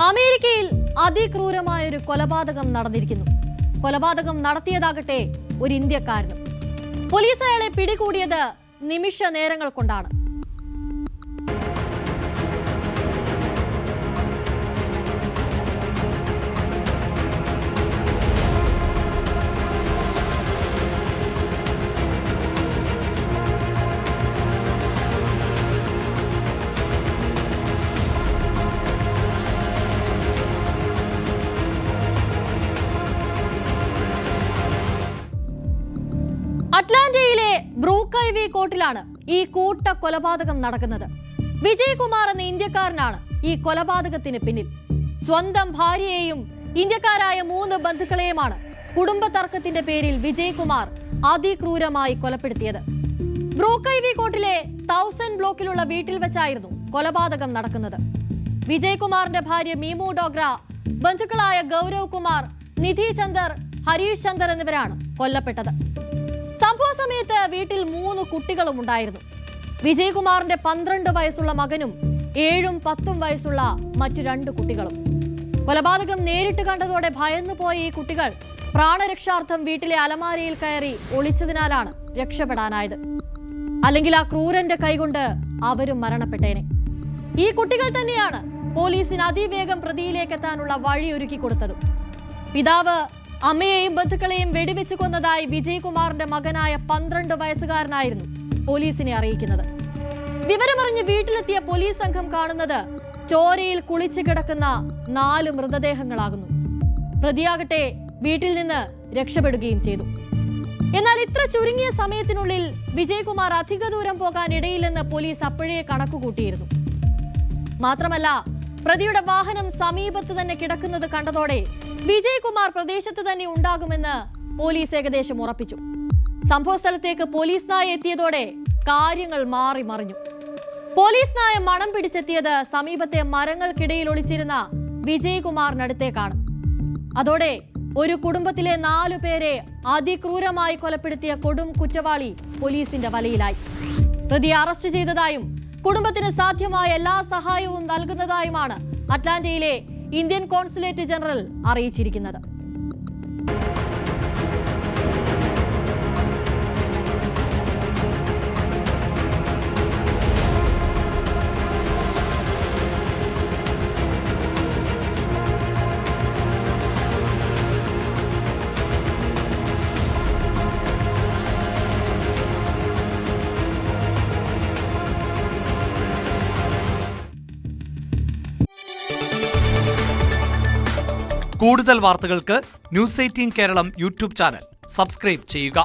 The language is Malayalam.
അമേരിക്കയിൽ അതിക്രൂരമായ ഒരു കൊലപാതകം നടന്നിരിക്കുന്നു. കൊലപാതകം നടത്തിയതാകട്ടെ ഒരു ഇന്ത്യക്കാരനും. പോലീസ് അയാളെ പിടികൂടിയത് നിമിഷ നേരങ്ങൾ കൊണ്ടാണ്. അറ്റ്ലാന്റയിലെ ബ്രൂക്ക് കോർട്ടിലാണ് ഈ കൂട്ട കൊലപാതകം നടക്കുന്നത്. വിജയ്കുമാർ എന്ന ഇന്ത്യക്കാരനാണ് ഈ കൊലപാതകത്തിന് പിന്നിൽ. സ്വന്തം ഭാര്യയെയും ഇന്ത്യക്കാരായ 3 ബന്ധുക്കളെയുമാണ് കുടുംബ തർക്കത്തിന്റെ പേരിൽ വിജയ്കുമാർ അതിക്രൂരമായി കൊലപ്പെടുത്തിയത്. ബ്രൂക്ക് കോർട്ടിലെ 1000 ബ്ലോക്കിലുള്ള വീട്ടിൽ വെച്ചായിരുന്നു കൊലപാതകം നടക്കുന്നത്. വിജയ്കുമാറിന്റെ ഭാര്യ മീമു ഡോഗ്ര, ബന്ധുക്കളായ ഗൗരവ് കുമാർ, നിധി ചന്ദർ, ഹരീഷ് ചന്ദർ എന്നിവരാണ് കൊല്ലപ്പെട്ടത്. സംഭവ സമയത്ത് വീട്ടിൽ 3 കുട്ടികളും ഉണ്ടായിരുന്നു. വിജയ്കുമാറിന്റെ 12 വയസ്സുള്ള മകനും 7ഉം 10ഉം വയസ്സുള്ള മറ്റു 2 കുട്ടികളും. കൊലപാതകം നേരിട്ട് കണ്ടതോടെ ഭയന്നുപോയ ഈ കുട്ടികൾ പ്രാണരക്ഷാർത്ഥം വീട്ടിലെ അലമാരയിൽ കയറി ഒളിച്ചതിനാലാണ് രക്ഷപ്പെടാനായത്. അല്ലെങ്കിൽ ആ ക്രൂരന്റെ കൈകൊണ്ട് അവരും മരണപ്പെട്ടേനെ. ഈ കുട്ടികൾ തന്നെയാണ് പോലീസിന് അതിവേഗം പ്രതിയിലേക്ക് എത്താനുള്ള വഴി ഒരുക്കി കൊടുത്തതും. പിതാവ് അമ്മയെയും ബന്ധുക്കളെയും വെടിവെച്ചു കൊന്നതായി വിജയ്കുമാറിന്റെ മകനായ 12 വയസ്സുകാരനായിരുന്നു പോലീസിനെ അറിയിക്കുന്നത്. വിവരമറിഞ്ഞ് വീട്ടിലെത്തിയ പോലീസ് സംഘം കാണുന്നത് ചോരയിൽ കുളിച്ചു കിടക്കുന്ന 4 മൃതദേഹങ്ങളാകുന്നു. പ്രതിയാകട്ടെ വീട്ടിൽ നിന്ന് രക്ഷപ്പെടുകയും ചെയ്തു. എന്നാൽ ഇത്ര ചുരുങ്ങിയ സമയത്തിനുള്ളിൽ വിജയ്കുമാർ അധിക ദൂരം പോകാൻ ഇടയില്ലെന്ന് പോലീസ് അപ്പോഴേ കണക്കുകൂട്ടിയിരുന്നു. മാത്രമല്ല, പ്രതിയുടെ വാഹനം സമീപത്ത് തന്നെ കിടക്കുന്നത് കണ്ടതോടെ വിജയ്കുമാർ പ്രദേശത്ത് തന്നെ ഉണ്ടാകുമെന്ന് പോലീസ് ഏകദേശം ഉറപ്പിച്ചു. സംഭവ സ്ഥലത്തേക്ക് പോലീസ് നായ എത്തിയതോടെ കാര്യങ്ങൾ മാറി മറിഞ്ഞു. പോലീസ് നായ മണം പിടിച്ചെത്തിയത് സമീപത്തെ മരങ്ങൾക്കിടയിൽ ഒളിച്ചിരുന്ന വിജയ്കുമാറിനടുത്തേക്കാണ്. അതോടെ ഒരു കുടുംബത്തിലെ 4 പേരെ അതിക്രൂരമായി കൊലപ്പെടുത്തിയ കൊടും കുറ്റവാളി പോലീസിന്റെ വലയിലായി. പ്രതിയെ അറസ്റ്റ് ചെയ്തതായും കുടുംബത്തിന് സാധ്യമായ എല്ലാ സഹായവും നൽകുന്നതായുമാണ് അറ്റ്ലാന്റയിലെ ഇന്ത്യൻ കോൺസുലേറ്റ് ജനറൽ അറിയിച്ചിരിക്കുന്നത്. കൂടുതൽ വാർത്തകൾക്ക് news 18 Keralam YouTube channel subscribe ചെയ്യുക.